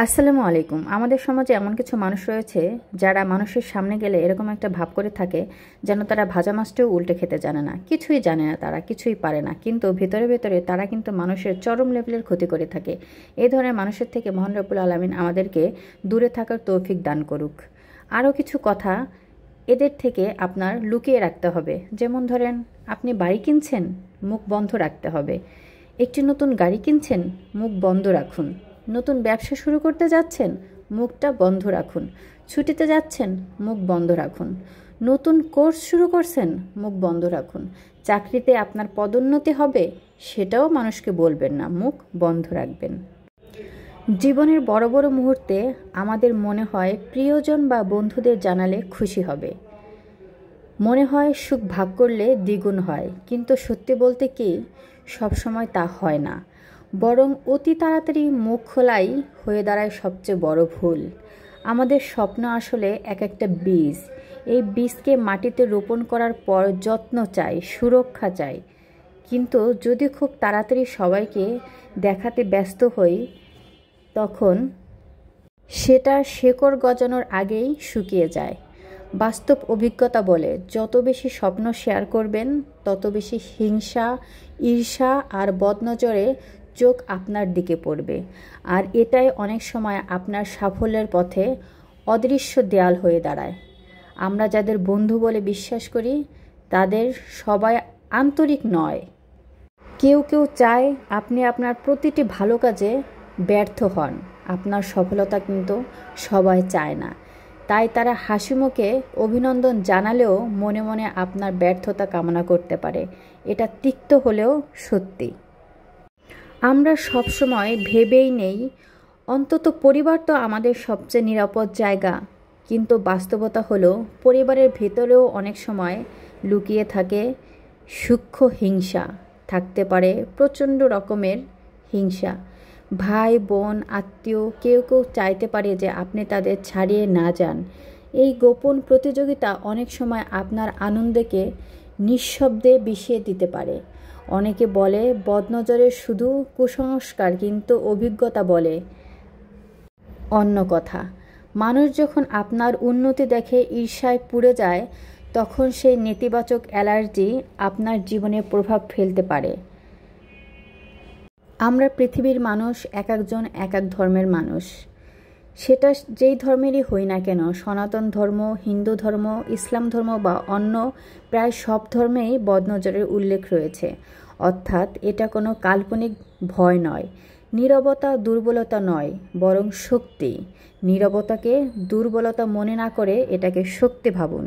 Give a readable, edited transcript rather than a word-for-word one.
আসসালামু আলাইকুম। আমাদের সমাজে এমন কিছু মানুষ রয়েছে যারা মানুষের সামনে গেলে এরকম একটা ভাব করে থাকে যেন তারা ভাজা মাছটাও উল্টে খেতে জানে না, কিছুই জানে না, তারা কিছুই পারে না, কিন্তু ভেতরে ভেতরে তারা কিন্তু মানুষের চরম লেভেলের ক্ষতি করে থাকে। এই ধরনের মানুষের থেকে মহান রব্বুল আলামিন আমাদেরকে দূরে থাকার তৌফিক দান করুক। আরও কিছু কথা এদের থেকে আপনার লুকিয়ে রাখতে হবে। যেমন ধরেন, আপনি বাড়ি কিনছেন, মুখ বন্ধ রাখতে হবে। একটি নতুন গাড়ি কিনছেন, মুখ বন্ধ রাখুন। নতুন ব্যবসা শুরু করতে যাচ্ছেন, মুখটা বন্ধ রাখুন। ছুটিতে যাচ্ছেন, মুখ বন্ধ রাখুন। নতুন কোর্স শুরু করছেন, মুখ বন্ধ রাখুন। চাকরিতে আপনার পদোন্নতি হবে, সেটাও মানুষকে বলবেন না, মুখ বন্ধ রাখবেন। জীবনের বড় বড় মুহূর্তে আমাদের মনে হয় প্রিয়জন বা বন্ধুদের জানালে খুশি হবে, মনে হয় সুখ ভাগ করলে দ্বিগুণ হয়, কিন্তু সত্যি বলতে কি সবসময় তা হয় না। বরং অতি তাড়াতাড়ি মুখ খোলাই হয়ে দাঁড়ায় সবচেয়ে বড় ভুল। আমাদের স্বপ্ন আসলে এক একটা বীজ। এই বীজকে মাটিতে রোপণ করার পর যত্ন চাই, সুরক্ষা চাই। কিন্তু যদি খুব তাড়াতাড়ি সবাইকে দেখাতে ব্যস্ত হই, তখন সেটা শেকড় গজানোর আগেই শুকিয়ে যায়। বাস্তব অভিজ্ঞতা বলে, যত বেশি স্বপ্ন শেয়ার করবেন, তত বেশি হিংসা, ঈর্ষা আর বদনজরে চোখ আপনার দিকে পড়বে। আর এটাই অনেক সময় আপনার সাফল্যের পথে অদৃশ্য দেয়াল হয়ে দাঁড়ায়। আমরা যাদের বন্ধু বলে বিশ্বাস করি, তাদের সবাই আন্তরিক নয়। কেউ কেউ চায় আপনি আপনার প্রতিটি ভালো কাজে ব্যর্থ হন। আপনার সফলতা কিন্তু সবাই চায় না। তাই তারা হাসিমুখে অভিনন্দন জানালেও মনে মনে আপনার ব্যর্থতা কামনা করতে পারে। এটা তিক্ত হলেও সত্যি। আমরা সবসময় ভেবেই নেই অন্তত পরিবার তো আমাদের সবচেয়ে নিরাপদ জায়গা, কিন্তু বাস্তবতা হলো পরিবারের ভেতরেও অনেক সময় লুকিয়ে থাকে সূক্ষ্ম হিংসা, থাকতে পারে প্রচণ্ড রকমের হিংসা। ভাই বোন আত্মীয় কেউ কেউ চাইতে পারে যে আপনি তাদের ছাড়িয়ে না যান। এই গোপন প্রতিযোগিতা অনেক সময় আপনার আনন্দকে নিঃশব্দে বিষিয়ে দিতে পারে। অনেকে বলে বদনজরের শুধু কুসংস্কার, কিন্তু অভিজ্ঞতা বলে অন্য কথা। মানুষ যখন আপনার উন্নতি দেখে ঈর্ষায় পুড়ে যায়, তখন সেই নেতিবাচক অ্যালার্জি আপনার জীবনে প্রভাব ফেলতে পারে। আমরা পৃথিবীর মানুষ, এক একজন এক এক ধর্মের মানুষ। সেটা যেই ধর্মেরই হই না কেন, সনাতন ধর্ম, হিন্দু ধর্ম, ইসলাম ধর্ম বা অন্য প্রায় সব ধর্মেই বদনজরের উল্লেখ রয়েছে। অর্থাৎ এটা কোনো কাল্পনিক ভয় নয়। নীরবতা দুর্বলতা নয়, বরং শক্তি। নীরবতাকে দুর্বলতা মনে না করে এটাকে শক্তি ভাবুন।